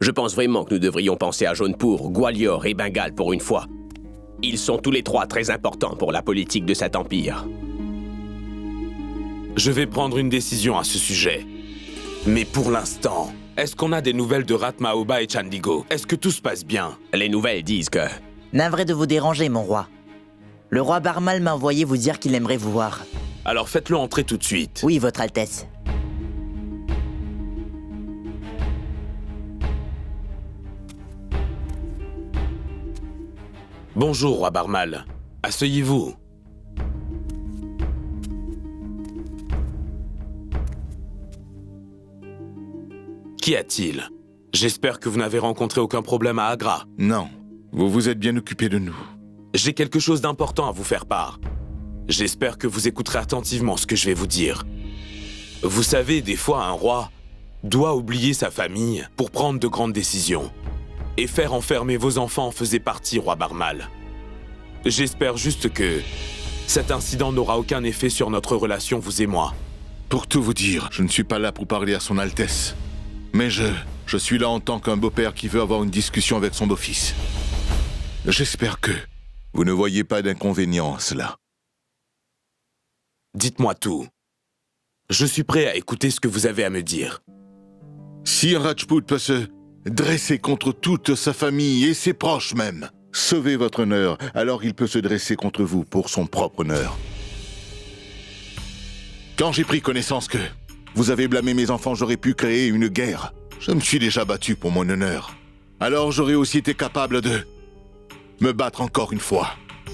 Je pense vraiment que nous devrions penser à Jaunepur, Gwalior et Bengale pour une fois. Ils sont tous les trois très importants pour la politique de cet empire. Je vais prendre une décision à ce sujet. Mais pour l'instant, est-ce qu'on a des nouvelles de Ratmaoba et Chandigo? Est-ce que tout se passe bien? Les nouvelles disent que... Navré de vous déranger, mon roi. Le roi Barmal m'a envoyé vous dire qu'il aimerait vous voir. Alors faites-le entrer tout de suite. Oui, votre Altesse. Bonjour, roi Barmal. Asseyez-vous. Qu'y a-t-il? J'espère que vous n'avez rencontré aucun problème à Agra. Non, vous vous êtes bien occupé de nous. J'ai quelque chose d'important à vous faire part. J'espère que vous écouterez attentivement ce que je vais vous dire. Vous savez, des fois, un roi doit oublier sa famille pour prendre de grandes décisions. Et faire enfermer vos enfants en faisait partie, roi Barmal. J'espère juste que cet incident n'aura aucun effet sur notre relation, vous et moi. Pour tout vous dire, je ne suis pas là pour parler à son Altesse. Mais je suis là en tant qu'un beau-père qui veut avoir une discussion avec son beau-fils. J'espère que vous ne voyez pas d'inconvénient à cela. Dites-moi tout. Je suis prêt à écouter ce que vous avez à me dire. Si un Rajput peut se dresser contre toute sa famille et ses proches même, sauver votre honneur, alors il peut se dresser contre vous pour son propre honneur. Quand j'ai pris connaissance que vous avez blâmé mes enfants, j'aurais pu créer une guerre. Je me suis déjà battu pour mon honneur. Alors j'aurais aussi été capable de me battre encore une fois.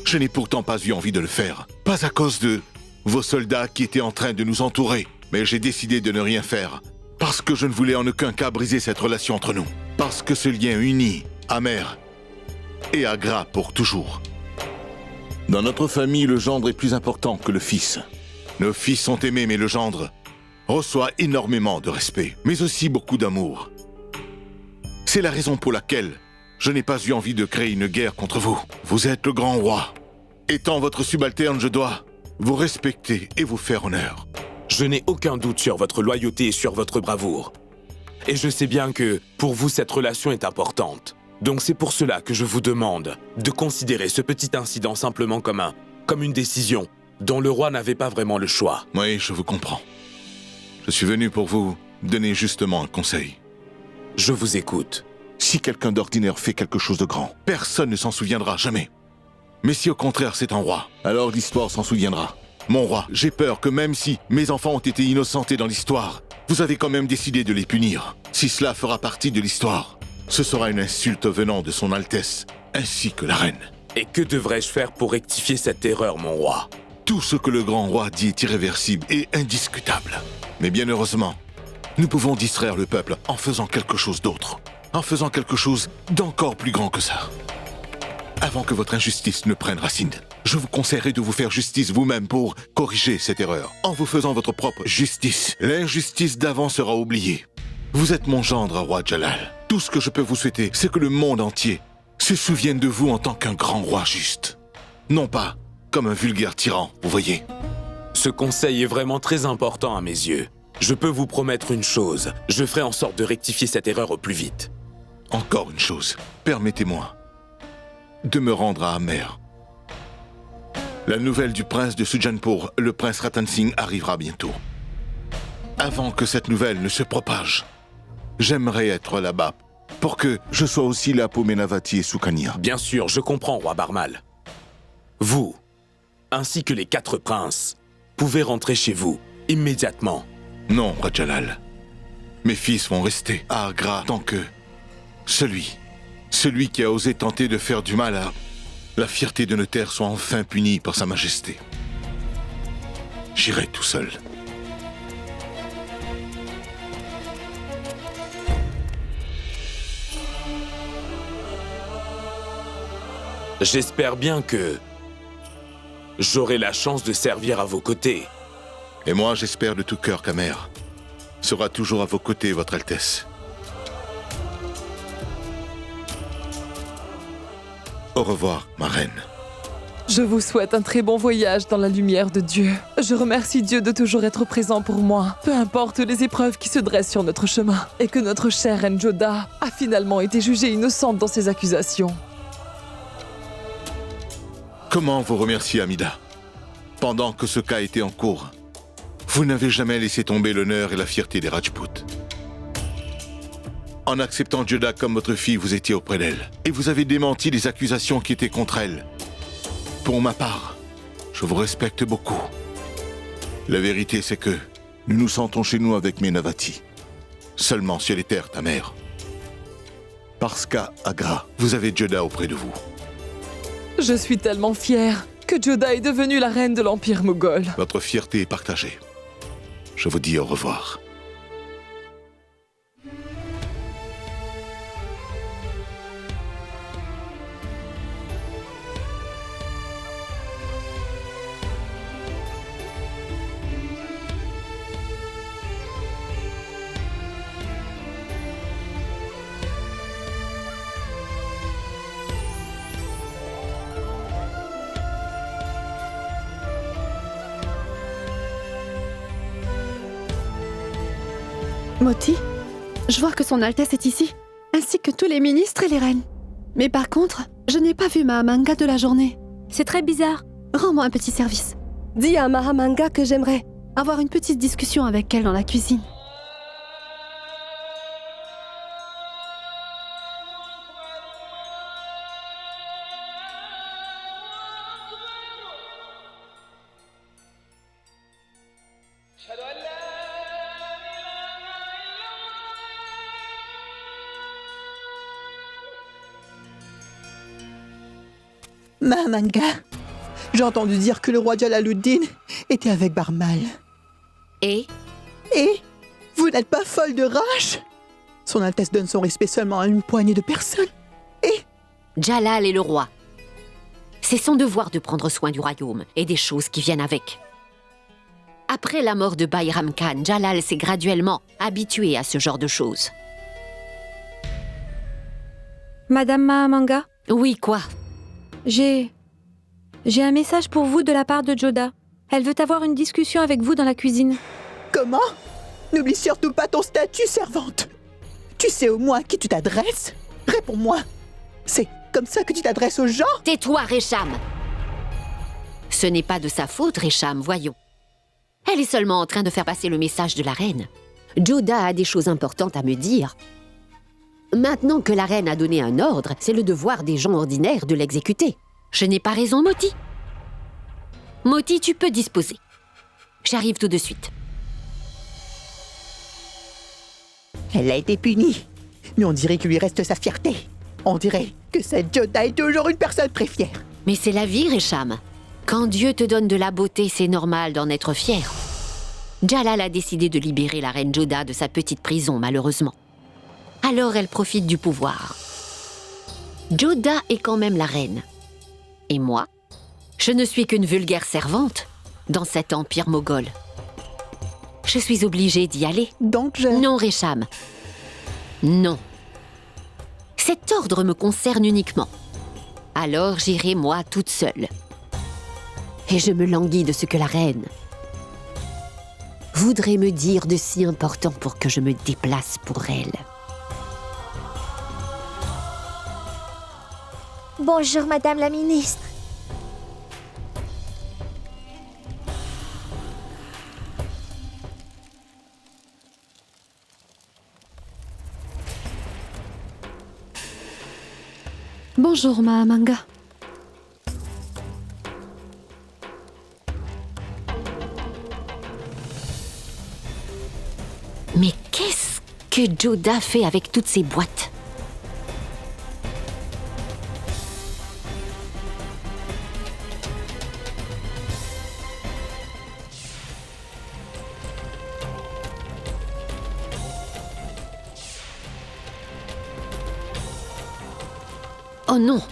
Je n'ai pourtant pas eu envie de le faire. Pas à cause de vos soldats qui étaient en train de nous entourer. Mais j'ai décidé de ne rien faire. Parce que je ne voulais en aucun cas briser cette relation entre nous. Parce que ce lien unit Amer et Agra pour toujours. Dans notre famille, le gendre est plus important que le fils. Nos fils sont aimés, mais le gendre reçoit énormément de respect, mais aussi beaucoup d'amour. C'est la raison pour laquelle je n'ai pas eu envie de créer une guerre contre vous. Vous êtes le grand roi. Étant votre subalterne, je dois vous respecter et vous faire honneur. Je n'ai aucun doute sur votre loyauté et sur votre bravoure. Et je sais bien que, pour vous, cette relation est importante. Donc c'est pour cela que je vous demande de considérer ce petit incident simplement comme une décision dont le roi n'avait pas vraiment le choix. Oui, je vous comprends. Je suis venu pour vous donner justement un conseil. Je vous écoute. Si quelqu'un d'ordinaire fait quelque chose de grand, personne ne s'en souviendra jamais. Mais si au contraire c'est un roi, alors l'histoire s'en souviendra. Mon roi, j'ai peur que même si mes enfants ont été innocentés dans l'histoire, vous avez quand même décidé de les punir. Si cela fera partie de l'histoire, ce sera une insulte venant de son Altesse, ainsi que la reine. Et que devrais-je faire pour rectifier cette erreur, mon roi? Tout ce que le grand roi dit est irréversible et indiscutable. Mais bien heureusement, nous pouvons distraire le peuple en faisant quelque chose d'autre. En faisant quelque chose d'encore plus grand que ça. Avant que votre injustice ne prenne racine, je vous conseillerais de vous faire justice vous-même pour corriger cette erreur. En vous faisant votre propre justice, l'injustice d'avant sera oubliée. Vous êtes mon gendre, roi Jalal. Tout ce que je peux vous souhaiter, c'est que le monde entier se souvienne de vous en tant qu'un grand roi juste. Non pas comme un vulgaire tyran, vous voyez. Ce conseil est vraiment très important à mes yeux. Je peux vous promettre une chose. Je ferai en sorte de rectifier cette erreur au plus vite. Encore une chose. Permettez-moi de me rendre à Amer. La nouvelle du prince de Sujanpur, le prince Ratan Singh, arrivera bientôt. Avant que cette nouvelle ne se propage, j'aimerais être là-bas pour que je sois aussi là pour Menavati et Sukanya. Bien sûr, je comprends, roi Barmal. Vous, ainsi que les 4 princes, pouvez rentrer chez vous, immédiatement. Non, Rajalal. Mes fils vont rester à Agra tant que celui qui a osé tenter de faire du mal à la fierté de nos terres soit enfin puni par sa majesté. J'irai tout seul. J'espère bien que j'aurai la chance de servir à vos côtés. Et moi, j'espère de tout cœur qu'Amer sera toujours à vos côtés, Votre Altesse. Au revoir, ma reine. Je vous souhaite un très bon voyage dans la lumière de Dieu. Je remercie Dieu de toujours être présent pour moi, peu importe les épreuves qui se dressent sur notre chemin, et que notre chère reine Joda a finalement été jugée innocente dans ses accusations. Comment vous remercier, Amida? Pendant que ce cas était en cours, vous n'avez jamais laissé tomber l'honneur et la fierté des Rajputs. En acceptant Joda comme votre fille, vous étiez auprès d'elle, et vous avez démenti les accusations qui étaient contre elle. Pour ma part, je vous respecte beaucoup. La vérité, c'est que nous nous sentons chez nous avec Menavati. Seulement ciel et terre, ta mère. Parce qu'à Agra, vous avez Joda auprès de vous. Je suis tellement fière que Joda est devenue la reine de l'Empire moghol. Votre fierté est partagée. Je vous dis au revoir. Moti, je vois que son Altesse est ici, ainsi que tous les ministres et les reines. Mais par contre, je n'ai pas vu Mahamanga de la journée. C'est très bizarre. Rends-moi un petit service. Dis à Mahamanga que j'aimerais Avoir une petite discussion avec elle dans la cuisine. Mahamanga, j'ai entendu dire que le roi Jalaluddin était avec Barmal. Et Et vous n'êtes pas folle de rage? Son Altesse donne son respect seulement à une poignée de personnes. Jalal est le roi. C'est son devoir de prendre soin du royaume et des choses qui viennent avec. Après la mort de Bayram Khan, Jalal s'est graduellement habitué à ce genre de choses. Madame Mahamanga, Oui, quoi? j'ai un message pour vous de la part de Joda. Elle veut avoir une discussion avec vous dans la cuisine. Comment? N'oublie surtout pas ton statut, servante. Tu sais au moins à qui tu t'adresses? Réponds-moi. C'est comme ça que tu t'adresses aux gens? Tais-toi, Récham! Ce n'est pas de sa faute, Récham, voyons. Elle est seulement en train de faire passer le message de la reine. Joda a des choses importantes à me dire. Maintenant que la reine a donné un ordre, c'est le devoir des gens ordinaires de l'exécuter. Je n'ai pas raison, Moti? Moti, tu peux disposer. J'arrive tout de suite. Elle a été punie. Mais on dirait qu'il lui reste sa fierté. On dirait que cette Joda est toujours une personne très fière. Mais c'est la vie, Récham. Quand Dieu te donne de la beauté, c'est normal d'en être fier. Jalal a décidé de libérer la reine Joda de sa petite prison, malheureusement. Alors elle profite du pouvoir. Joda est quand même la reine. Et moi, je ne suis qu'une vulgaire servante dans cet empire moghol. Je suis obligée d'y aller. Donc Non, Récham. Non. Cet ordre me concerne uniquement. Alors j'irai moi toute seule. Et je me languis de ce que la reine voudrait me dire de si important pour que je me déplace pour elle. Bonjour, Madame la Ministre. Bonjour, Mahamanga. Mais qu'est-ce que Joda fait avec toutes ces boîtes? Oh non!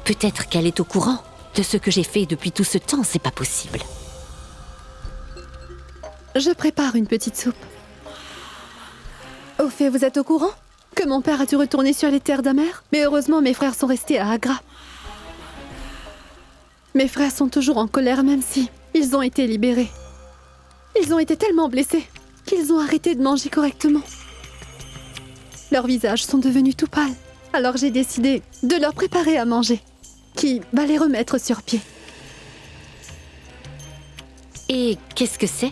Peut-être qu'elle est au courant de ce que j'ai fait depuis tout ce temps, c'est pas possible. Je prépare une petite soupe. Au fait, vous êtes au courant que mon père a dû retourner sur les terres d'Amer? Mais heureusement, mes frères sont restés à Agra. Mes frères sont toujours en colère même si ils ont été libérés. Ils ont été tellement blessés qu'ils ont arrêté de manger correctement. Leurs visages sont devenus tout pâles. Alors j'ai décidé de leur préparer à manger, qui va les remettre sur pied. Et qu'est-ce que c'est?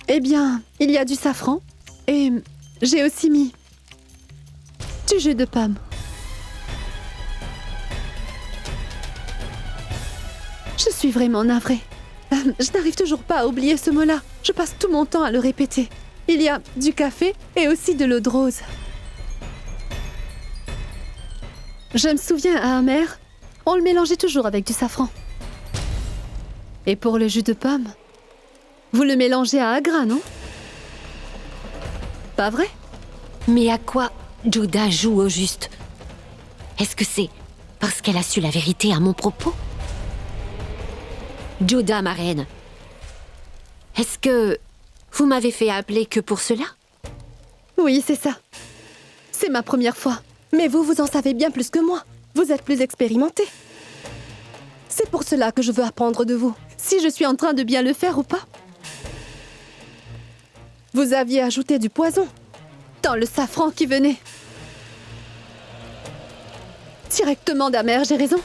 Eh bien, il y a du safran et j'ai aussi mis du jus de pomme. Je suis vraiment navrée. Je n'arrive toujours pas à oublier ce mot-là. Je passe tout mon temps à le répéter. Il y a du café et aussi de l'eau de rose. Je me souviens à Amer, on le mélangeait toujours avec du safran. Et pour le jus de pomme, vous le mélangez à Agra, non? Pas vrai? Mais à quoi Joda joue au juste? Est-ce que c'est parce qu'elle a su la vérité à mon propos? Joda, ma reine, est-ce que vous m'avez fait appeler que pour cela? Oui, c'est ça. C'est ma première fois. Mais vous en savez bien plus que moi. Vous êtes plus expérimenté. C'est pour cela que je veux apprendre de vous. Si je suis en train de bien le faire ou pas. Vous aviez ajouté du poison dans le safran qui venait directement d'Amer, j'ai raison?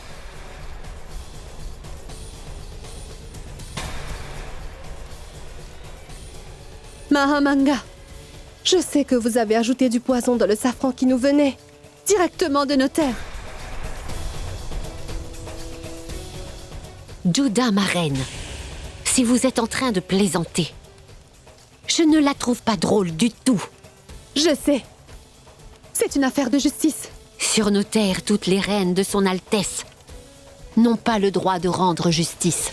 Mahamanga, je sais que vous avez ajouté du poison dans le safran qui nous venait directement de nos terres. Joda, ma reine, si vous êtes en train de plaisanter, je ne la trouve pas drôle du tout. Je sais. C'est une affaire de justice. Sur nos terres, toutes les reines de son Altesse n'ont pas le droit de rendre justice.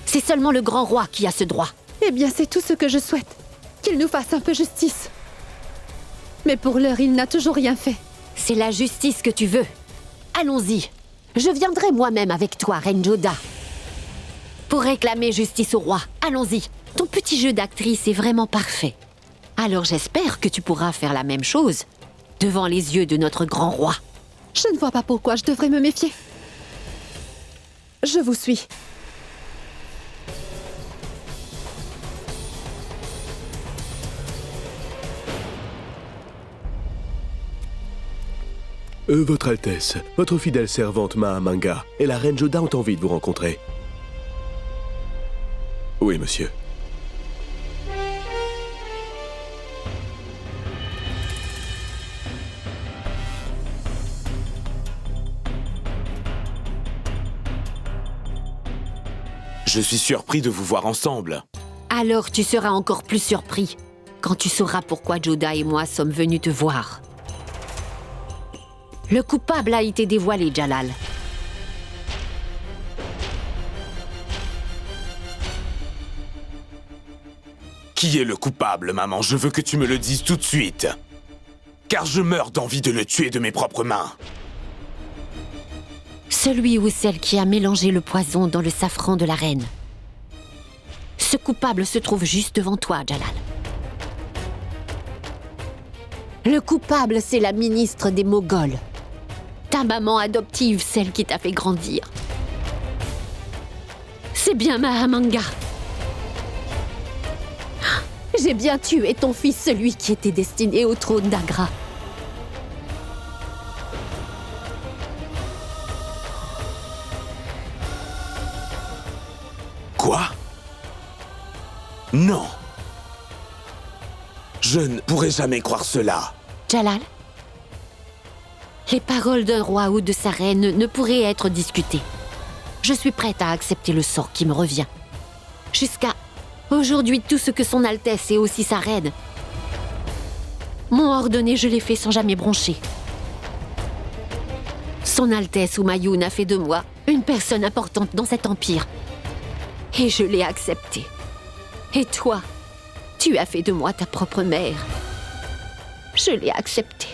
C'est seulement le grand roi qui a ce droit. Eh bien, c'est tout ce que je souhaite. Qu'il nous fasse un peu justice. Mais pour l'heure, il n'a toujours rien fait. C'est la justice que tu veux. Allons-y. Je viendrai moi-même avec toi, Reine Joda. Pour réclamer justice au roi. Allons-y. Ton petit jeu d'actrice est vraiment parfait. Alors j'espère que tu pourras faire la même chose devant les yeux de notre grand roi. Je ne vois pas pourquoi je devrais me méfier. Je vous suis. Votre Altesse, votre fidèle servante Mahamanga et la reine Joda ont envie de vous rencontrer. Oui, monsieur. Je suis surpris de vous voir ensemble. Alors tu seras encore plus surpris quand tu sauras pourquoi Joda et moi sommes venus te voir. Le coupable a été dévoilé, Jalal. Qui est le coupable, maman? Je veux que tu me le dises tout de suite. Car je meurs d'envie de le tuer de mes propres mains. Celui ou celle qui a mélangé le poison dans le safran de la reine. Ce coupable se trouve juste devant toi, Jalal. Le coupable, c'est la ministre des Moghols. Ta maman adoptive, celle qui t'a fait grandir. C'est bien Mahamanga. J'ai bien tué ton fils, celui qui était destiné au trône d'Agra. Quoi? Non. Je ne pourrai jamais croire cela. Jalal, les paroles d'un roi ou de sa reine ne pourraient être discutées. Je suis prête à accepter le sort qui me revient. Jusqu'à aujourd'hui, tout ce que son Altesse et aussi sa reine m'ont ordonné, je l'ai fait sans jamais broncher. Son Altesse Humayun a fait de moi une personne importante dans cet empire. Et je l'ai accepté. Et toi, tu as fait de moi ta propre mère. Je l'ai accepté.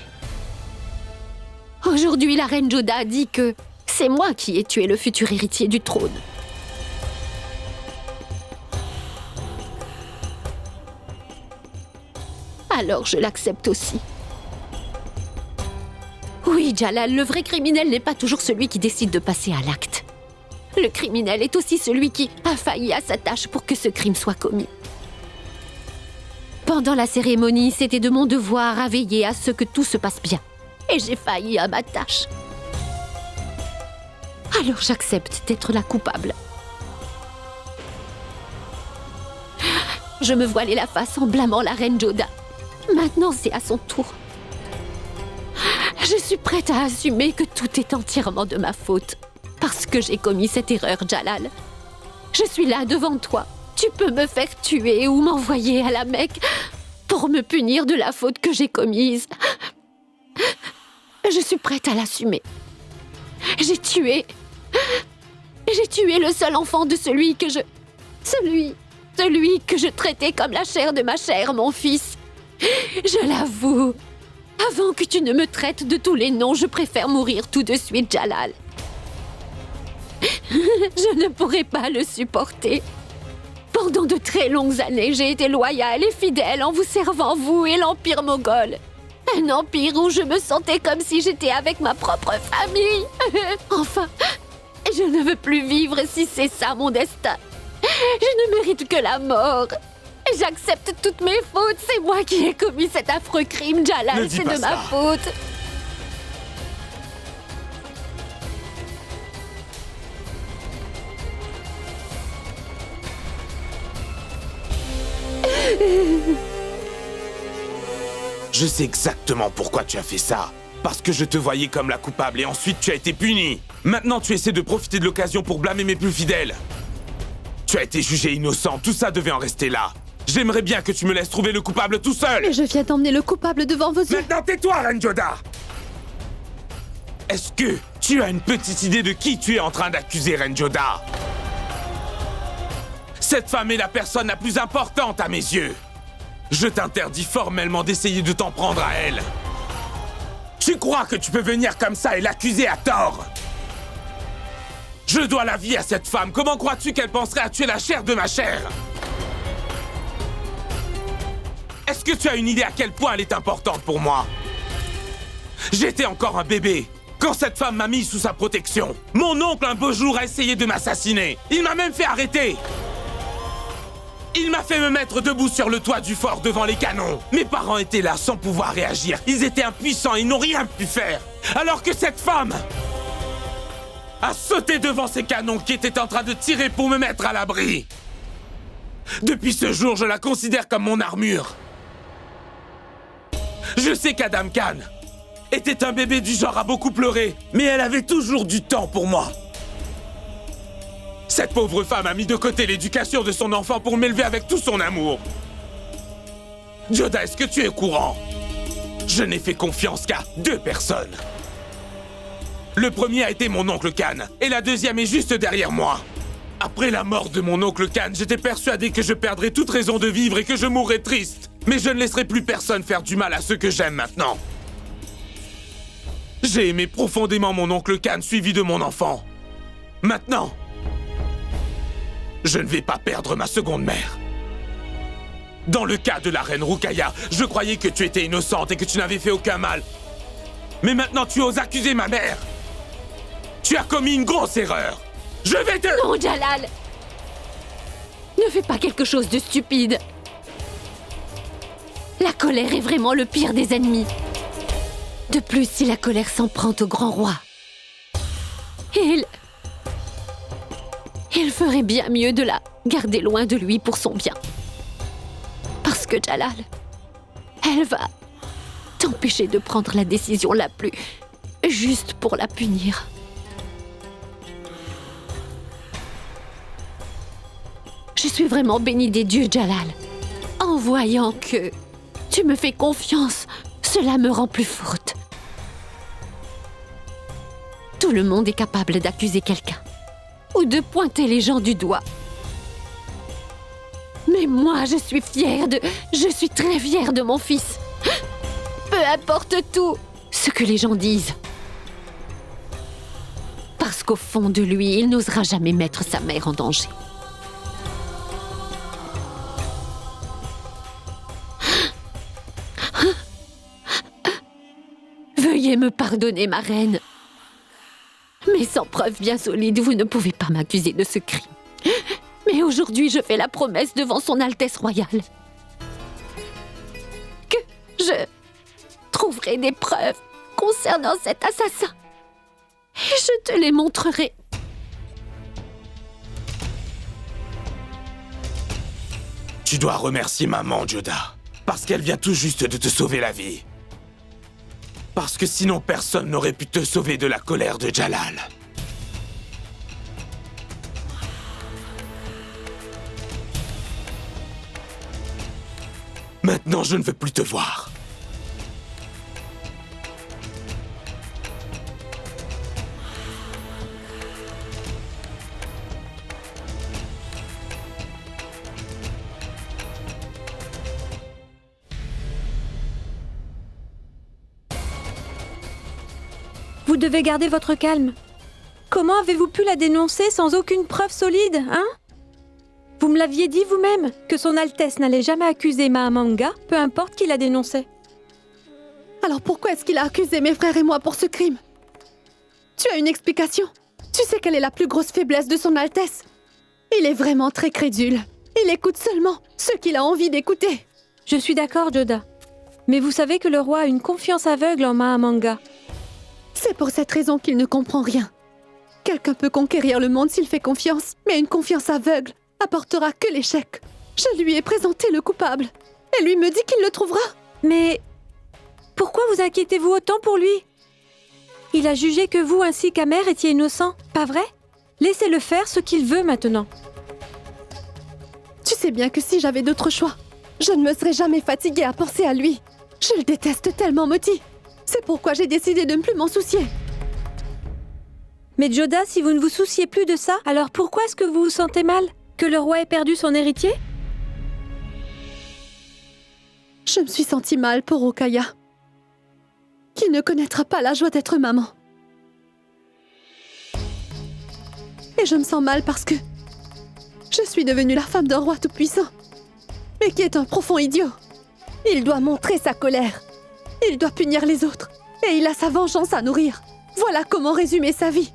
Aujourd'hui, la reine Joda a dit que c'est moi qui ai tué le futur héritier du trône. Alors je l'accepte aussi. Oui, Oui, Jalal, le vrai criminel n'est pas toujours celui qui décide de passer à l'acte. Le criminel est aussi celui qui a failli à sa tâche pour que ce crime soit commis. Pendant la cérémonie, c'était de mon devoir à veiller à ce que tout se passe bien. Et j'ai failli à ma tâche. Alors j'accepte d'être la coupable. Je me voilais la face en blâmant la reine Joda. Maintenant, c'est à son tour. Je suis prête à assumer que tout est entièrement de ma faute. Parce que j'ai commis cette erreur, Jalal. Je suis là devant toi. Tu peux me faire tuer ou m'envoyer à la Mecque pour me punir de la faute que j'ai commise. Je suis prête à l'assumer. J'ai tué le seul enfant de celui que je traitais comme la chair de ma chair, mon fils. Je l'avoue. Avant que tu ne me traites de tous les noms, je préfère mourir tout de suite, Jalal. Je ne pourrai pas le supporter. Pendant de très longues années, j'ai été loyale et fidèle en vous servant, vous et l'Empire moghol. Un empire où je me sentais comme si j'étais avec ma propre famille. Enfin, je ne veux plus vivre si c'est ça mon destin. Je ne mérite que la mort. J'accepte toutes mes fautes. C'est moi qui ai commis cet affreux crime, Jalal. C'est de ma faute. Je sais exactement pourquoi tu as fait ça. Parce que je te voyais comme la coupable et ensuite tu as été punie. Maintenant tu essaies de profiter de l'occasion pour blâmer mes plus fidèles. Tu as été jugé innocent, tout ça devait en rester là. J'aimerais bien que tu me laisses trouver le coupable tout seul. Mais je viens d'emmener le coupable devant vos yeux. Maintenant tais-toi, Reine Joda. Est-ce que tu as une petite idée de qui tu es en train d'accuser, Reine Joda? Cette femme est la personne la plus importante à mes yeux. Je t'interdis formellement d'essayer de t'en prendre à elle. Tu crois que tu peux venir comme ça et l'accuser à tort? Je dois la vie à cette femme. Comment crois-tu qu'elle penserait à tuer la chair de ma chair? Est-ce que tu as une idée à quel point elle est importante pour moi? J'étais encore un bébé quand cette femme m'a mis sous sa protection. Mon oncle, un beau jour, a essayé de m'assassiner. Il m'a même fait arrêter. Il m'a fait me mettre debout sur le toit du fort devant les canons. Mes parents étaient là sans pouvoir réagir. Ils étaient impuissants, ils n'ont rien pu faire. Alors que cette femme a sauté devant ces canons qui étaient en train de tirer pour me mettre à l'abri. Depuis ce jour, je la considère comme mon armure. Je sais qu'Adam Khan était un bébé du genre à beaucoup pleurer, mais elle avait toujours du temps pour moi. Cette pauvre femme a mis de côté l'éducation de son enfant pour m'élever avec tout son amour. Joda, est-ce que tu es au courant? Je n'ai fait confiance qu'à 2 personnes. Le premier a été mon oncle Khan, et la deuxième est juste derrière moi. Après la mort de mon oncle Khan, j'étais persuadé que je perdrais toute raison de vivre et que je mourrais triste. Mais je ne laisserai plus personne faire du mal à ceux que j'aime maintenant. J'ai aimé profondément mon oncle Khan, suivi de mon enfant. Maintenant, je ne vais pas perdre ma seconde mère. Dans le cas de la reine Ruqayya, je croyais que tu étais innocente et que tu n'avais fait aucun mal. Mais maintenant, tu oses accuser ma mère. Tu as commis une grosse erreur. Je vais te... Non, Jalal! Ne fais pas quelque chose de stupide. La colère est vraiment le pire des ennemis. De plus, si la colère s'en prend au grand roi, il ferait bien mieux de la garder loin de lui pour son bien. Parce que Jalal, elle va t'empêcher de prendre la décision la plus juste pour la punir. Je suis vraiment bénie des dieux, Jalal. En voyant que tu me fais confiance, cela me rend plus forte. Tout le monde est capable d'accuser quelqu'un ou de pointer les gens du doigt. Mais moi, je suis très fière de mon fils. Peu importe tout ce que les gens disent. Parce qu'au fond de lui, il n'osera jamais mettre sa mère en danger. Veuillez Veuillez me pardonner, ma reine. Mais sans preuve bien solide, vous ne pouvez pas m'accuser de ce crime. Mais aujourd'hui, je fais la promesse devant son Altesse royale que je trouverai des preuves concernant cet assassin. Et je te les montrerai. Tu dois remercier maman, Joda, parce qu'elle vient tout juste de te sauver la vie. Parce que sinon personne n'aurait pu te sauver de la colère de Jalal. Maintenant, je ne veux plus te voir. Vous devez garder votre calme. Comment avez-vous pu la dénoncer sans aucune preuve solide, hein? Vous me l'aviez dit vous-même, que son Altesse n'allait jamais accuser Mahamanga, peu importe qui la dénonçait. Alors pourquoi est-ce qu'il a accusé mes frères et moi pour ce crime? Tu as une explication? Tu sais quelle est la plus grosse faiblesse de son Altesse? Il est vraiment très crédule. Il écoute seulement ce qu'il a envie d'écouter. Je suis d'accord, Joda. Mais vous savez que le roi a une confiance aveugle en Mahamanga. C'est pour cette raison qu'il ne comprend rien. Quelqu'un peut conquérir le monde s'il fait confiance, mais une confiance aveugle apportera que l'échec. Je lui ai présenté le coupable, et lui me dit qu'il le trouvera. Mais pourquoi vous inquiétez-vous autant pour lui? Il a jugé que vous ainsi qu'Amer étiez innocents, pas vrai? Laissez-le faire ce qu'il veut maintenant. Tu sais bien que si j'avais d'autres choix, je ne me serais jamais fatiguée à penser à lui. Je le déteste tellement, Moti. C'est pourquoi j'ai décidé de ne plus m'en soucier. Mais Joda, si vous ne vous souciez plus de ça, alors pourquoi est-ce que vous vous sentez mal? Que le roi ait perdu son héritier? Je me suis sentie mal pour Okaya, qui ne connaîtra pas la joie d'être maman. Et je me sens mal parce que je suis devenue la femme d'un roi tout-puissant, mais qui est un profond idiot. Il doit montrer sa colère. Il doit punir les autres. Et il a sa vengeance à nourrir. Voilà comment résumer sa vie.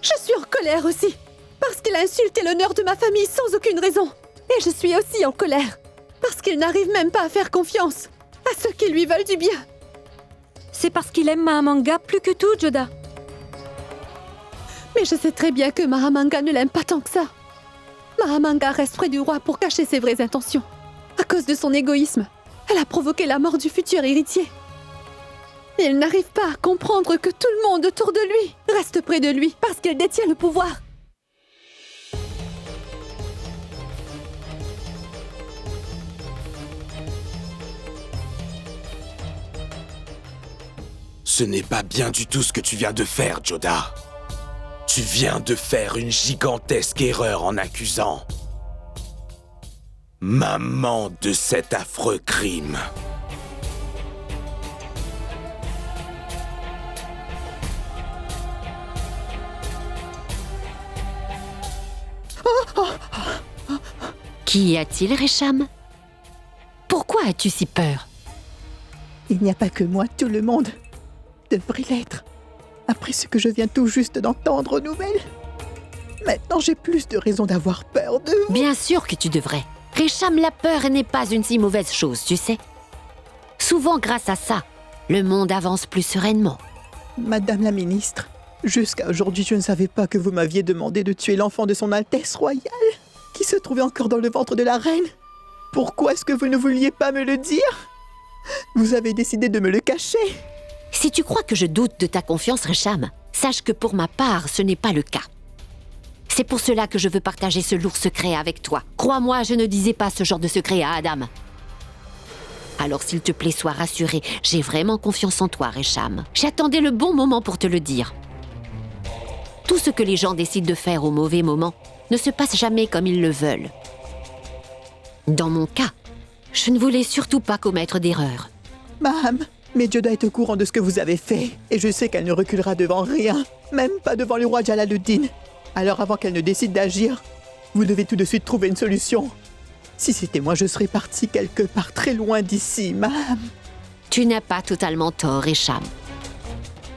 Je suis en colère aussi, parce qu'il a insulté l'honneur de ma famille sans aucune raison. Et je suis aussi en colère, parce qu'il n'arrive même pas à faire confiance à ceux qui lui veulent du bien. C'est parce qu'il aime Mahamanga plus que tout, Joda. Mais je sais très bien que Mahamanga ne l'aime pas tant que ça. Mahamanga reste près du roi pour cacher ses vraies intentions. À cause de son égoïsme, elle a provoqué la mort du futur héritier. Il n'arrive pas à comprendre que tout le monde autour de lui reste près de lui parce qu'il détient le pouvoir. Ce n'est pas bien du tout ce que tu viens de faire, Joda. Tu viens de faire une gigantesque erreur en accusant maman de cet affreux crime. Qu'y a-t-il, Récham? Pourquoi as-tu si peur? Il n'y a pas que moi, tout le monde devrait l'être. Après ce que je viens tout juste d'entendre aux nouvelles. Maintenant, j'ai plus de raisons d'avoir peur de vous. Bien sûr que tu devrais. Récham, la peur n'est pas une si mauvaise chose, tu sais. Souvent, grâce à ça, le monde avance plus sereinement. Madame la ministre, jusqu'à aujourd'hui, je ne savais pas que vous m'aviez demandé de tuer l'enfant de son Altesse royale, qui se trouvait encore dans le ventre de la reine. Pourquoi est-ce que vous ne vouliez pas me le dire? Vous avez décidé de me le cacher. Si tu crois que je doute de ta confiance, Récham, sache que pour ma part, ce n'est pas le cas. C'est pour cela que je veux partager ce lourd secret avec toi. Crois-moi, je ne disais pas ce genre de secret à Adam. Alors s'il te plaît, sois rassuré. J'ai vraiment confiance en toi, Récham. J'attendais le bon moment pour te le dire. Tout ce que les gens décident de faire au mauvais moment ne se passe jamais comme ils le veulent. Dans mon cas, je ne voulais surtout pas commettre d'erreur. Maham, mais Joda est au courant de ce que vous avez fait, et je sais qu'elle ne reculera devant rien, même pas devant le roi Jalaluddin. Alors avant qu'elle ne décide d'agir, vous devez tout de suite trouver une solution. Si c'était moi, je serais partie quelque part très loin d'ici, Maham. Tu n'as pas totalement tort, Récham.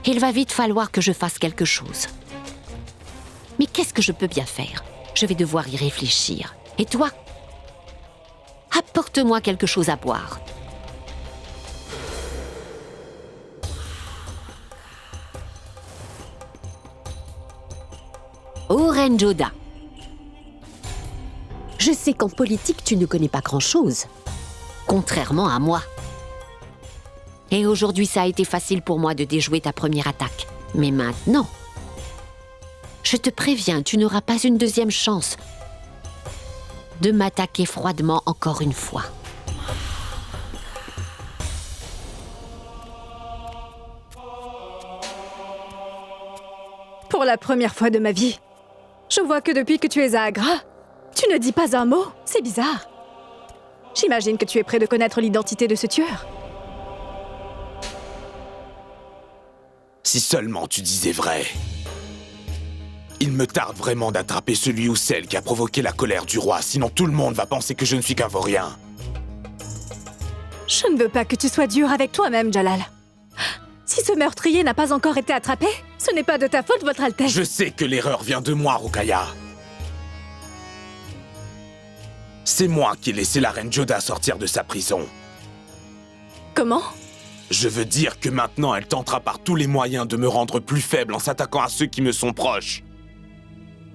Il va vite falloir que je fasse quelque chose. Mais qu'est-ce que je peux bien faire? Je vais devoir y réfléchir. Et toi? Apporte-moi quelque chose à boire. Oh, Reine Joda. Je sais qu'en politique, tu ne connais pas grand-chose. Contrairement à moi. Et aujourd'hui, ça a été facile pour moi de déjouer ta première attaque. Mais maintenant, je te préviens, tu n'auras pas une deuxième chance de m'attaquer froidement encore une fois. Pour la première fois de ma vie, je vois que depuis que tu es à Agra, tu ne dis pas un mot. C'est bizarre. J'imagine que tu es près de connaître l'identité de ce tueur. Si seulement tu disais vrai. Il me tarde vraiment d'attraper celui ou celle qui a provoqué la colère du roi, sinon tout le monde va penser que je ne suis qu'un vaurien. Je ne veux pas que tu sois dur avec toi-même, Jalal. Si ce meurtrier n'a pas encore été attrapé, ce n'est pas de ta faute, Votre Altesse. Je sais que l'erreur vient de moi, Rukaya. C'est moi qui ai laissé la reine Joda sortir de sa prison. Comment ? Je veux dire que maintenant, elle tentera par tous les moyens de me rendre plus faible en s'attaquant à ceux qui me sont proches.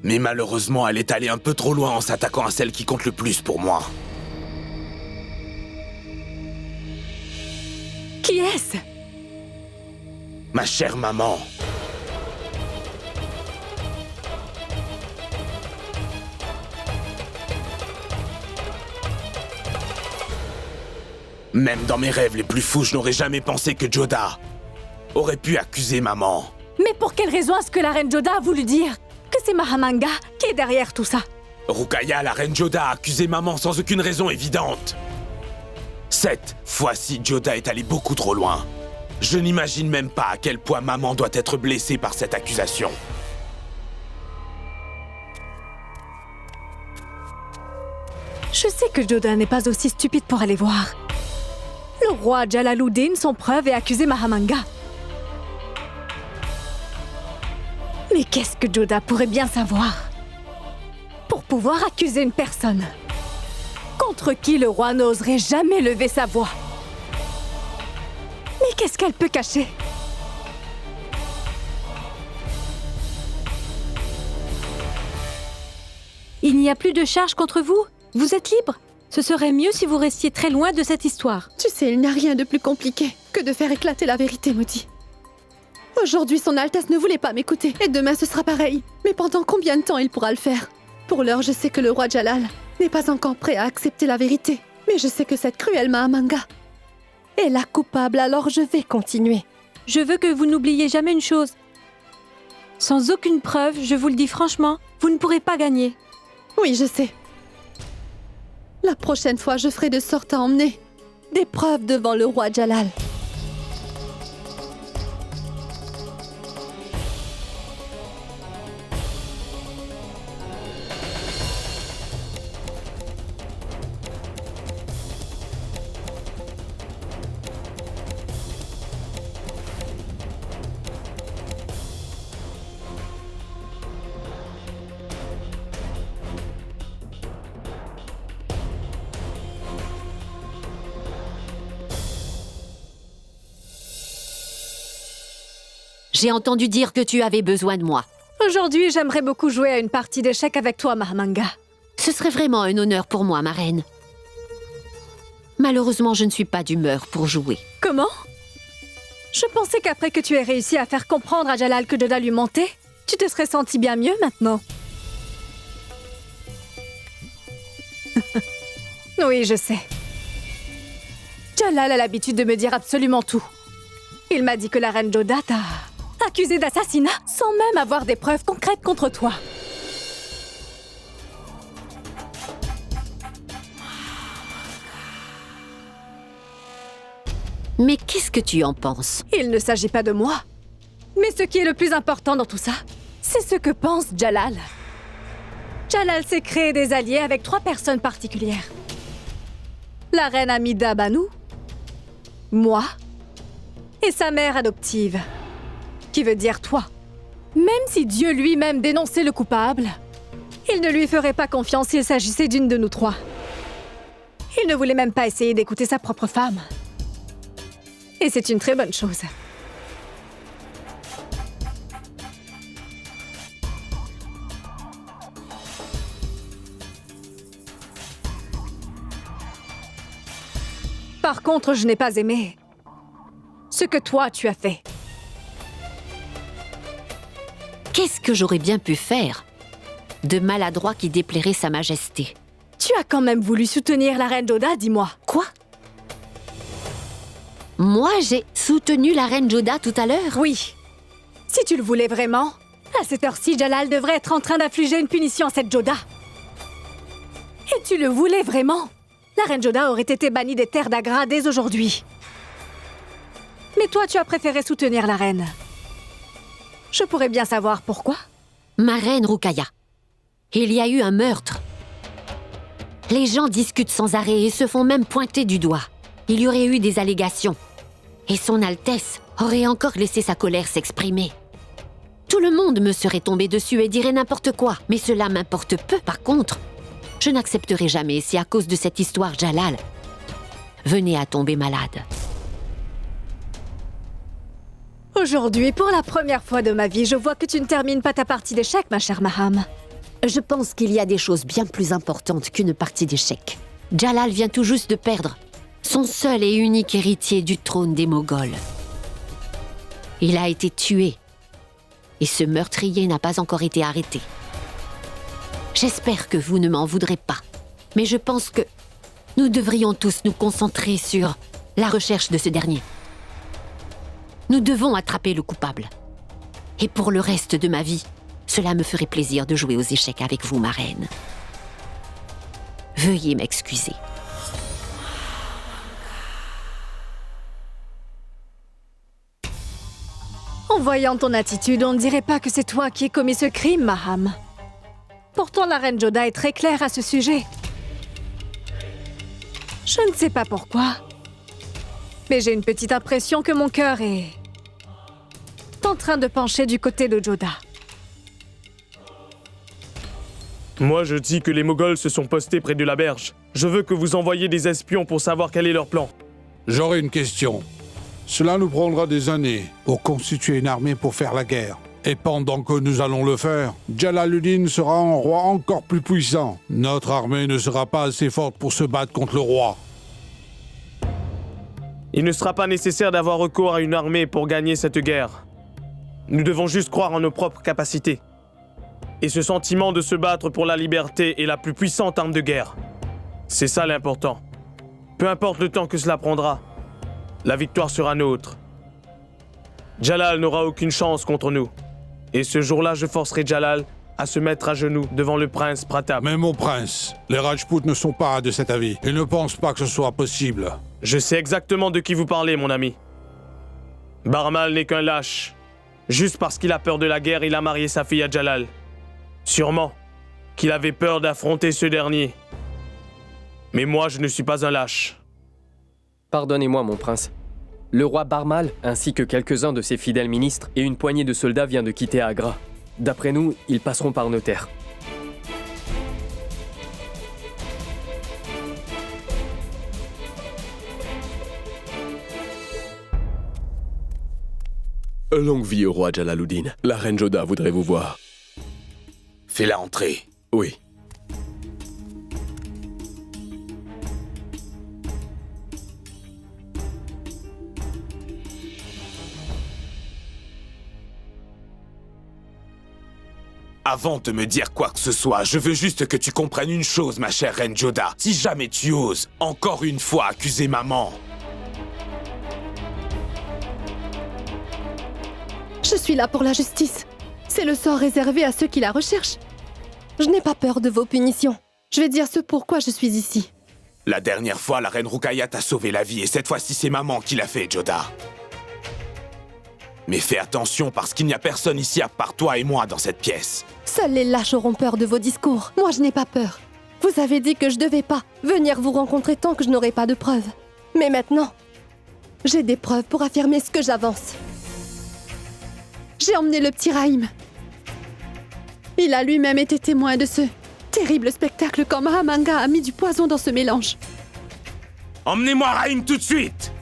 Mais malheureusement, elle est allée un peu trop loin en s'attaquant à celle qui compte le plus pour moi. Qui est-ce ? Ma chère maman. Même dans mes rêves les plus fous, je n'aurais jamais pensé que Joda aurait pu accuser maman. Mais pour quelle raison est-ce que la reine Joda a voulu dire que c'est Mahamanga qui est derrière tout ça? Rukaya, la reine Joda a accusé maman sans aucune raison évidente. Cette fois-ci, Joda est allée beaucoup trop loin. Je n'imagine même pas à quel point maman doit être blessée par cette accusation. Je sais que Joda n'est pas aussi stupide pour aller voir. Le roi Jalaluddin, sans preuve, est accusé Mahamanga. Mais qu'est-ce que Joda pourrait bien savoir pour pouvoir accuser une personne contre qui le roi n'oserait jamais lever sa voix? Mais qu'est-ce qu'elle peut cacher? Il n'y a plus de charge contre vous? Vous êtes libre? Ce serait mieux si vous restiez très loin de cette histoire. Tu sais, il n'y a rien de plus compliqué que de faire éclater la vérité, maudit. Aujourd'hui, son Altesse ne voulait pas m'écouter, et demain ce sera pareil. Mais pendant combien de temps il pourra le faire? Pour l'heure, je sais que le roi Jalal n'est pas encore prêt à accepter la vérité. Mais je sais que cette cruelle Mahamanga est la coupable, alors je vais continuer. Je veux que vous n'oubliez jamais une chose. Sans aucune preuve, je vous le dis franchement, vous ne pourrez pas gagner. Oui, je sais. La prochaine fois, je ferai de sorte à emmener des preuves devant le roi Jalal. J'ai entendu dire que tu avais besoin de moi. Aujourd'hui, j'aimerais beaucoup jouer à une partie d'échecs avec toi, Mahamanga. Ce serait vraiment un honneur pour moi, ma reine. Malheureusement, je ne suis pas d'humeur pour jouer. Comment? Je pensais qu'après que tu aies réussi à faire comprendre à Jalal que Joda lui mentait, tu te serais senti bien mieux maintenant. Oui, je sais. Jalal a l'habitude de me dire absolument tout. Il m'a dit que la reine Joda t'a accusé d'assassinat sans même avoir des preuves concrètes contre toi. Mais qu'est-ce que tu en penses? Il ne s'agit pas de moi. Mais ce qui est le plus important dans tout ça, c'est ce que pense Jalal. Jalal s'est créé des alliés avec 3 personnes particulières. La reine Amida Banu, moi et sa mère adoptive. qui veut dire toi. Même si Dieu lui-même dénonçait le coupable, il ne lui ferait pas confiance s'il s'agissait d'une de nous trois. Il ne voulait même pas essayer d'écouter sa propre femme. Et c'est une très bonne chose. Par contre, je n'ai pas aimé ce que toi, tu as fait. Qu'est-ce que j'aurais bien pu faire de maladroit qui déplairait Sa Majesté? Tu as quand même voulu soutenir la reine Joda, dis-moi. Quoi? Moi, j'ai soutenu la reine Joda tout à l'heure? Oui. Si tu le voulais vraiment, à cette heure-ci, Jalal devrait être en train d'infliger une punition à cette Joda. Et tu le voulais vraiment? La reine Joda aurait été bannie des terres d'Agra dès aujourd'hui. Mais toi, tu as préféré soutenir la reine. Je pourrais bien savoir pourquoi. Ma reine Rukaya, il y a eu un meurtre. Les gens discutent sans arrêt et se font même pointer du doigt. Il y aurait eu des allégations. Et son Altesse aurait encore laissé sa colère s'exprimer. Tout le monde me serait tombé dessus et dirait n'importe quoi. Mais cela m'importe peu. Par contre, je n'accepterai jamais si à cause de cette histoire Jalal venait à tomber malade. Aujourd'hui, pour la première fois de ma vie, je vois que tu ne termines pas ta partie d'échecs, ma chère Maham. Je pense qu'il y a des choses bien plus importantes qu'une partie d'échecs. Jalal vient tout juste de perdre son seul et unique héritier du trône des Moghols. Il a été tué. Et ce meurtrier n'a pas encore été arrêté. J'espère que vous ne m'en voudrez pas. Mais je pense que nous devrions tous nous concentrer sur la recherche de ce dernier. Nous devons attraper le coupable. Et pour le reste de ma vie, cela me ferait plaisir de jouer aux échecs avec vous, ma reine. Veuillez m'excuser. En voyant ton attitude, on ne dirait pas que c'est toi qui ai commis ce crime, Maham. Pourtant, la reine Joda est très claire à ce sujet. Je ne sais pas pourquoi, mais j'ai une petite impression que mon cœur est en train de pencher du côté de Joda. Moi, je dis que les Moghols se sont postés près de la berge. Je veux que vous envoyiez des espions pour savoir quel est leur plan. J'aurais une question. Cela nous prendra des années pour constituer une armée pour faire la guerre. Et pendant que nous allons le faire, Jalaluddin sera un roi encore plus puissant. Notre armée ne sera pas assez forte pour se battre contre le roi. Il ne sera pas nécessaire d'avoir recours à une armée pour gagner cette guerre. Nous devons juste croire en nos propres capacités. Et ce sentiment de se battre pour la liberté est la plus puissante arme de guerre. C'est ça l'important. Peu importe le temps que cela prendra, la victoire sera nôtre. Jalal n'aura aucune chance contre nous. Et ce jour-là, je forcerai Jalal à se mettre à genoux devant le prince Pratap. Mais mon prince, les Rajputs ne sont pas de cet avis. Ils ne pensent pas que ce soit possible. Je sais exactement de qui vous parlez, mon ami. Barmal n'est qu'un lâche. Juste parce qu'il a peur de la guerre, il a marié sa fille à Jalal. Sûrement qu'il avait peur d'affronter ce dernier. Mais moi, je ne suis pas un lâche. Pardonnez-moi, mon prince. Le roi Barmal, ainsi que quelques-uns de ses fidèles ministres et une poignée de soldats viennent de quitter Agra. D'après nous, ils passeront par nos terres. Longue vie au roi Jalaluddin. La reine Joda voudrait vous voir. Fais-la entrer. Oui. Avant de me dire quoi que ce soit, je veux juste que tu comprennes une chose, ma chère reine Joda. Si jamais tu oses, encore une fois, accuser maman. Je suis là pour la justice. C'est le sort réservé à ceux qui la recherchent. Je n'ai pas peur de vos punitions. Je vais dire ce pourquoi je suis ici. La dernière fois, la reine Rukaya t'a sauvé la vie et cette fois-ci, c'est maman qui l'a fait, Joda. Mais fais attention parce qu'il n'y a personne ici à part toi et moi dans cette pièce. Seuls les lâches auront peur de vos discours. Moi, je n'ai pas peur. Vous avez dit que je devais pas venir vous rencontrer tant que je n'aurais pas de preuves. Mais maintenant, j'ai des preuves pour affirmer ce que j'avance. j'ai emmené le petit Rahim. Il a lui-même été témoin de ce terrible spectacle quand Mahamanga a mis du poison dans ce mélange. Emmenez-moi Rahim tout de suite!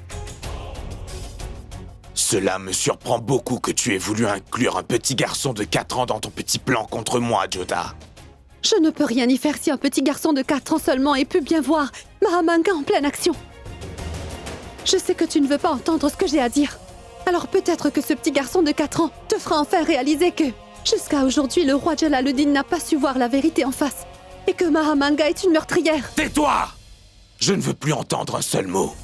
Cela me surprend beaucoup que tu aies voulu inclure un petit garçon de 4 ans dans ton petit plan contre moi, Joda. Je ne peux rien y faire si un petit garçon de 4 ans seulement ait pu bien voir Mahamanga en pleine action. Je sais que tu ne veux pas entendre ce que j'ai à dire. Alors peut-être que ce petit garçon de 4 ans te fera enfin réaliser que, jusqu'à aujourd'hui, le roi Jalaluddin n'a pas su voir la vérité en face. Et que Mahamanga est une meurtrière. Tais-toi! Je ne veux plus entendre un seul mot.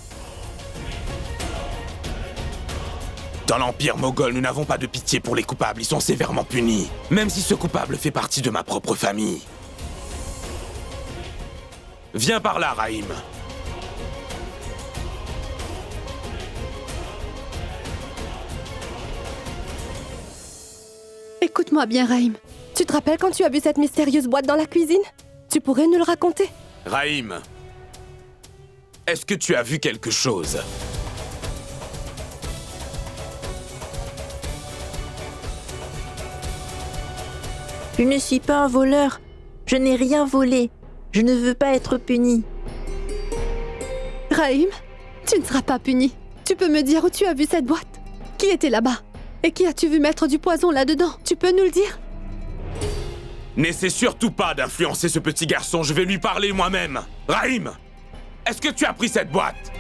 Dans l'Empire moghol, nous n'avons pas de pitié pour les coupables, ils sont sévèrement punis. Même si ce coupable fait partie de ma propre famille. Viens par là, Rahim. Écoute-moi bien, Rahim. Tu te rappelles quand tu as vu cette mystérieuse boîte dans la cuisine? Tu pourrais nous le raconter? Rahim, est-ce que tu as vu quelque chose? Je ne suis pas un voleur. Je n'ai rien volé. Je ne veux pas être puni. Rahim, tu ne seras pas puni. Tu peux me dire où tu as vu cette boîte? Qui était là-bas? Et qui as-tu vu mettre du poison là-dedans? Tu peux nous le dire? N'essaie surtout pas d'influencer ce petit garçon, je vais lui parler moi-même. Rahim, est-ce que tu as pris cette boîte?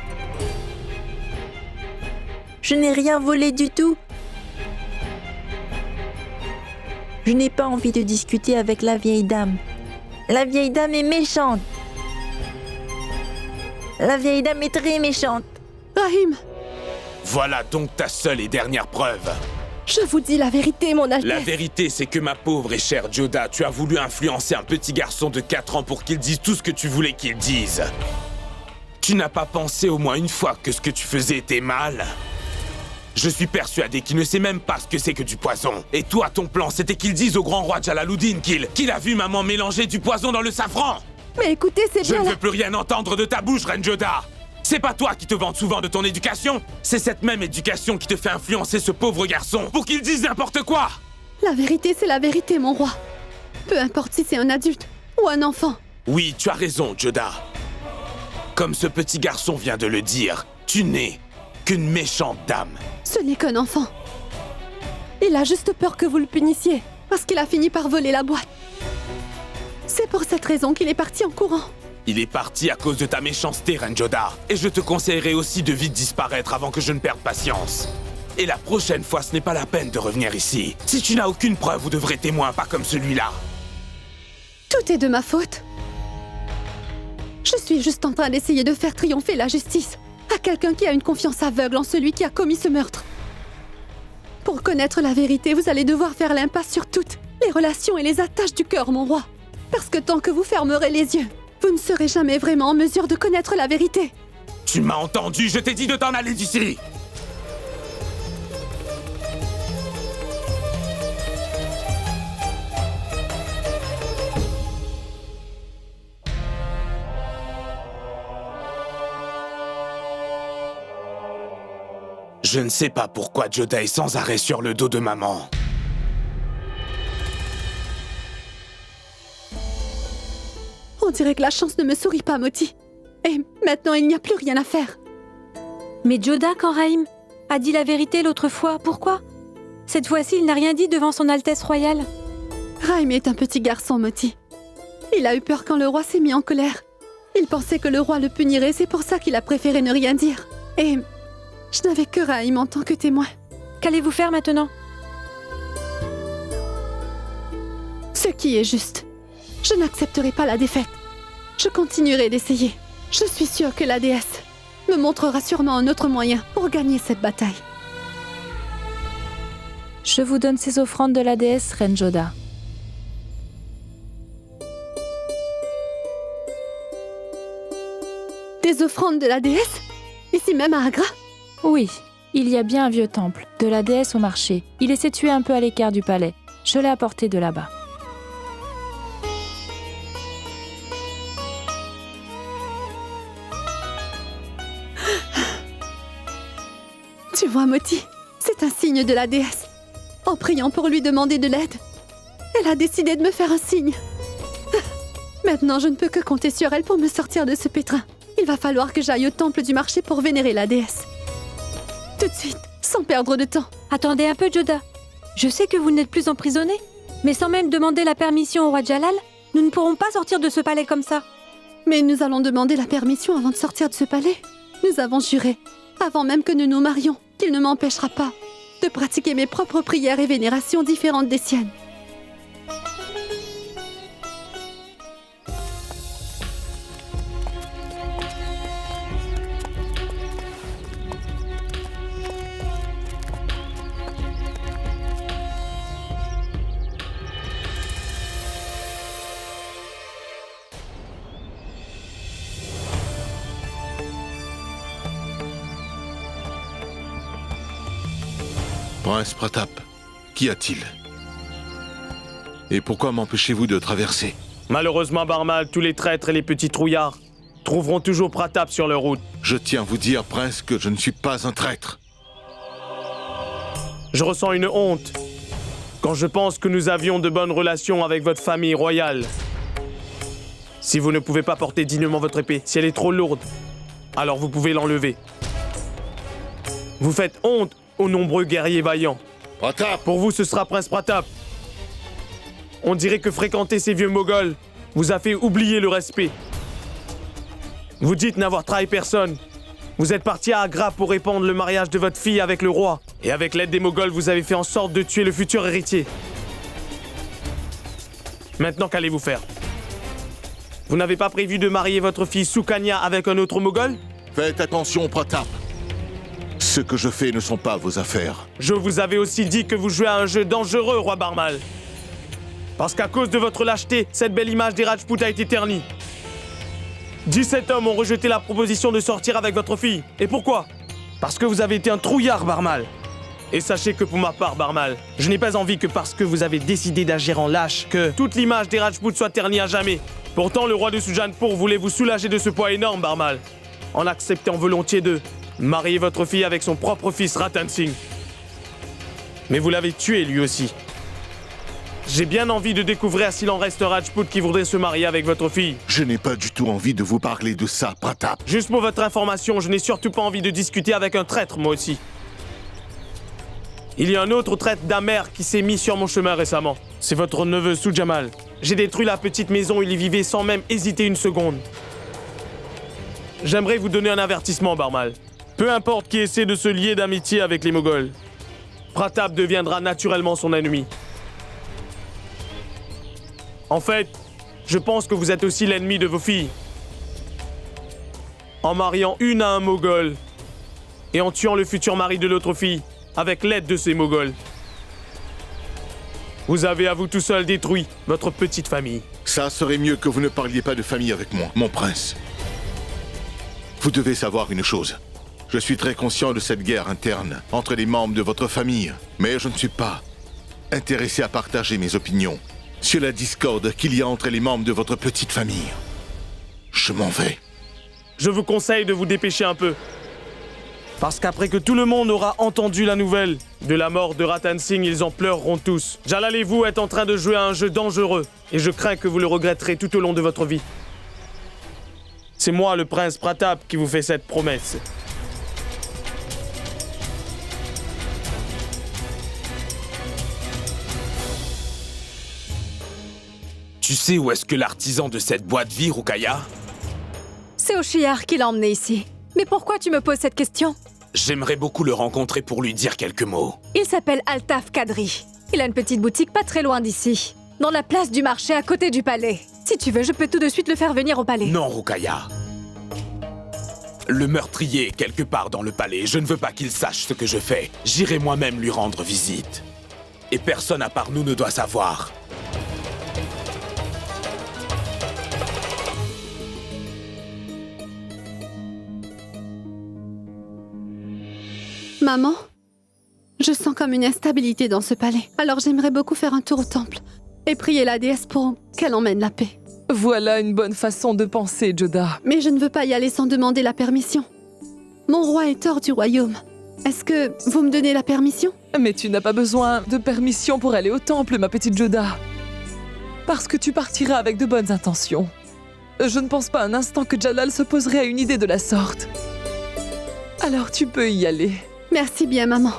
Je n'ai rien volé du tout. Je n'ai pas envie de discuter avec la vieille dame. La vieille dame est méchante. La vieille dame est très méchante. Rahim! Voilà donc ta seule et dernière preuve. Je vous dis la vérité, mon Altesse. La vérité, c'est que ma pauvre et chère Joda, tu as voulu influencer un petit garçon de 4 ans pour qu'il dise tout ce que tu voulais qu'il dise. Tu n'as pas pensé au moins une fois que ce que tu faisais était mal? Je suis persuadé qu'il ne sait même pas ce que c'est que du poison. Et toi, ton plan, c'était qu'il dise au grand roi Jalaluddin qu'il a vu maman mélanger du poison dans le safran. Mais écoutez, c'est Je bien ne veux plus rien entendre de ta bouche, Reine Joda. C'est pas toi qui te vantes souvent de ton éducation. C'est cette même éducation qui te fait influencer ce pauvre garçon pour qu'il dise n'importe quoi. La vérité, c'est la vérité, mon roi. Peu importe si c'est un adulte ou un enfant. Oui, tu as raison, Joda. Comme ce petit garçon vient de le dire, tu n'es qu'une méchante dame. Ce n'est qu'un enfant. Il a juste peur que vous le punissiez, parce qu'il a fini par voler la boîte. C'est pour cette raison qu'il est parti en courant. Il est parti à cause de ta méchanceté, Reine Joda. Et je te conseillerais aussi de vite disparaître avant que je ne perde patience. Et la prochaine fois, ce n'est pas la peine de revenir ici. Si tu n'as aucune preuve ou de vrais témoins, pas comme celui-là. Tout est de ma faute. Je suis juste en train d'essayer de faire triompher la justice à quelqu'un qui a une confiance aveugle en celui qui a commis ce meurtre. Pour connaître la vérité, vous allez devoir faire l'impasse sur toutes les relations et les attaches du cœur, mon roi. Parce que tant que vous fermerez les yeux, vous ne serez jamais vraiment en mesure de connaître la vérité. Tu m'as entendu, je t'ai dit de t'en aller d'ici. Je ne sais pas pourquoi Joda est sans arrêt sur le dos de maman. On dirait que la chance ne me sourit pas, Moti. Et maintenant, il n'y a plus rien à faire. Mais Joda, quand Rahim a dit la vérité l'autre fois, pourquoi? Cette fois-ci, il n'a rien dit devant son Altesse royale. Rahim est un petit garçon, Moti. Il a eu peur quand le roi s'est mis en colère. Il pensait que le roi le punirait, c'est pour ça qu'il a préféré ne rien dire. Et je n'avais que Rahim en tant que témoin. Qu'allez-vous faire maintenant? Ce qui est juste. Je n'accepterai pas la défaite. Je continuerai d'essayer. Je suis sûre que la déesse me montrera sûrement un autre moyen pour gagner cette bataille. Je vous donne ces offrandes de la déesse, Reine Joda. Des offrandes de la déesse? Ici même à Agra? Oui, il y a bien un vieux temple, de la déesse au marché. Il est situé un peu à l'écart du palais. Je l'ai apporté de là-bas. Tu vois, Moti, c'est un signe de la déesse. En priant pour lui demander de l'aide, elle a décidé de me faire un signe. Maintenant, je ne peux que compter sur elle pour me sortir de ce pétrin. Il va falloir que j'aille au temple du marché pour vénérer la déesse. Tout de suite, sans perdre de temps. Attendez un peu, Joda. Je sais que vous n'êtes plus emprisonné, mais sans même demander la permission au roi Jalal, nous ne pourrons pas sortir de ce palais comme ça. Mais nous allons demander la permission avant de sortir de ce palais. Nous avons juré, avant même que nous nous marions, qu'il ne m'empêchera pas de pratiquer mes propres prières et vénérations différentes des siennes. Prince Pratap, qu'y a-t-il? Et pourquoi m'empêchez-vous de traverser? Malheureusement, Barmal, tous les traîtres et les petits trouillards trouveront toujours Pratap sur leur route. Je tiens à vous dire, prince, que je ne suis pas un traître. Je ressens une honte quand je pense que nous avions de bonnes relations avec votre famille royale. Si vous ne pouvez pas porter dignement votre épée, si elle est trop lourde, alors vous pouvez l'enlever. Vous faites honte aux nombreux guerriers vaillants. Pratap! Pour vous, ce sera Prince Pratap. On dirait que fréquenter ces vieux Moghols vous a fait oublier le respect. Vous dites n'avoir trahi personne. Vous êtes parti à Agra pour répandre le mariage de votre fille avec le roi. Et avec l'aide des Moghols, vous avez fait en sorte de tuer le futur héritier. Maintenant, qu'allez-vous faire? Vous n'avez pas prévu de marier votre fille Sukanya avec un autre Moghol? Faites attention, Pratap. Ce que je fais ne sont pas vos affaires. Je vous avais aussi dit que vous jouez à un jeu dangereux, roi Barmal. Parce qu'à cause de votre lâcheté, cette belle image des Rajputs a été ternie. 17 hommes ont rejeté la proposition de sortir avec votre fille. Et pourquoi? Parce que vous avez été un trouillard, Barmal. Et sachez que pour ma part, Barmal, je n'ai pas envie que parce que vous avez décidé d'agir en lâche, que toute l'image des Rajputs soit ternie à jamais. Pourtant, le roi de Sujanpur voulait vous soulager de ce poids énorme, Barmal, en acceptant volontiers de marier votre fille avec son propre fils, Ratan Singh. Mais vous l'avez tué, lui aussi. J'ai bien envie de découvrir s'il en reste un Rajput qui voudrait se marier avec votre fille. Je n'ai pas du tout envie de vous parler de ça, Pratap. Juste pour votre information, je n'ai surtout pas envie de discuter avec un traître, moi aussi. Il y a un autre traître d'Amer qui s'est mis sur mon chemin récemment. C'est votre neveu, Sujamal. J'ai détruit la petite maison où il y vivait sans même hésiter une seconde. J'aimerais vous donner un avertissement, Barmal. Peu importe qui essaie de se lier d'amitié avec les Moghols, Pratap deviendra naturellement son ennemi. En fait, je pense que vous êtes aussi l'ennemi de vos filles. En mariant une à un Moghol et en tuant le futur mari de l'autre fille avec l'aide de ces Moghols. Vous avez à vous tout seul détruit votre petite famille. Ça serait mieux que vous ne parliez pas de famille avec moi, mon prince. Vous devez savoir une chose. Je suis très conscient de cette guerre interne entre les membres de votre famille, mais je ne suis pas intéressé à partager mes opinions sur la discorde qu'il y a entre les membres de votre petite famille. Je m'en vais. Je vous conseille de vous dépêcher un peu. Parce qu'après que tout le monde aura entendu la nouvelle de la mort de Ratan Singh, ils en pleureront tous. Jalal et vous êtes en train de jouer à un jeu dangereux, et je crains que vous le regretterez tout au long de votre vie. C'est moi, le prince Pratap, qui vous fait cette promesse. Tu sais où est-ce que l'artisan de cette boîte vit, Rukaya? C'est Oshiyar qui l'a emmené ici. Mais pourquoi tu me poses cette question? J'aimerais beaucoup le rencontrer pour lui dire quelques mots. Il s'appelle Altaf Kadri. Il a une petite boutique pas très loin d'ici, dans la place du marché à côté du palais. Si tu veux, je peux tout de suite le faire venir au palais. Non, Rukaya. Le meurtrier est quelque part dans le palais. Je ne veux pas qu'il sache ce que je fais. J'irai moi-même lui rendre visite. Et personne à part nous ne doit savoir. Maman, je sens comme une instabilité dans ce palais. Alors j'aimerais beaucoup faire un tour au temple et prier la déesse pour qu'elle emmène la paix. Voilà une bonne façon de penser, Joda. Mais je ne veux pas y aller sans demander la permission. Mon roi est hors du royaume. Est-ce que vous me donnez la permission? Mais tu n'as pas besoin de permission pour aller au temple, ma petite Joda. Parce que tu partiras avec de bonnes intentions. Je ne pense pas un instant que Jalal s'opposerait à une idée de la sorte. Alors tu peux y aller. Merci bien, maman.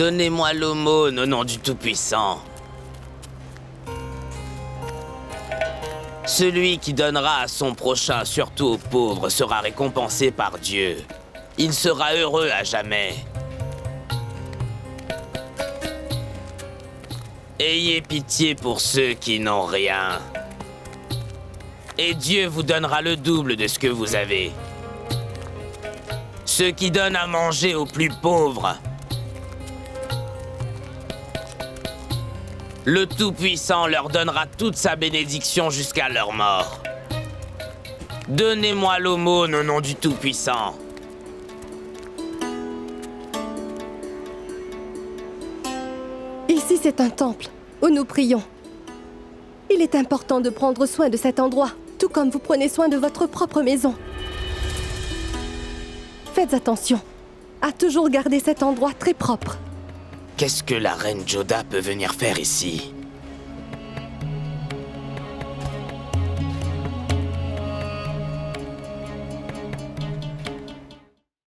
Donnez-moi l'aumône au nom du Tout-Puissant. Celui qui donnera à son prochain, surtout aux pauvres, sera récompensé par Dieu. Il sera heureux à jamais. Ayez pitié pour ceux qui n'ont rien. Et Dieu vous donnera le double de ce que vous avez. Ceux qui donnent à manger aux plus pauvres. Le Tout-Puissant leur donnera toute sa bénédiction jusqu'à leur mort. Donnez-moi l'aumône au nom du Tout-Puissant. Ici, c'est un temple où nous prions. Il est important de prendre soin de cet endroit, tout comme vous prenez soin de votre propre maison. Faites attention à toujours garder cet endroit très propre. Qu'est-ce que la reine Joda peut venir faire ici?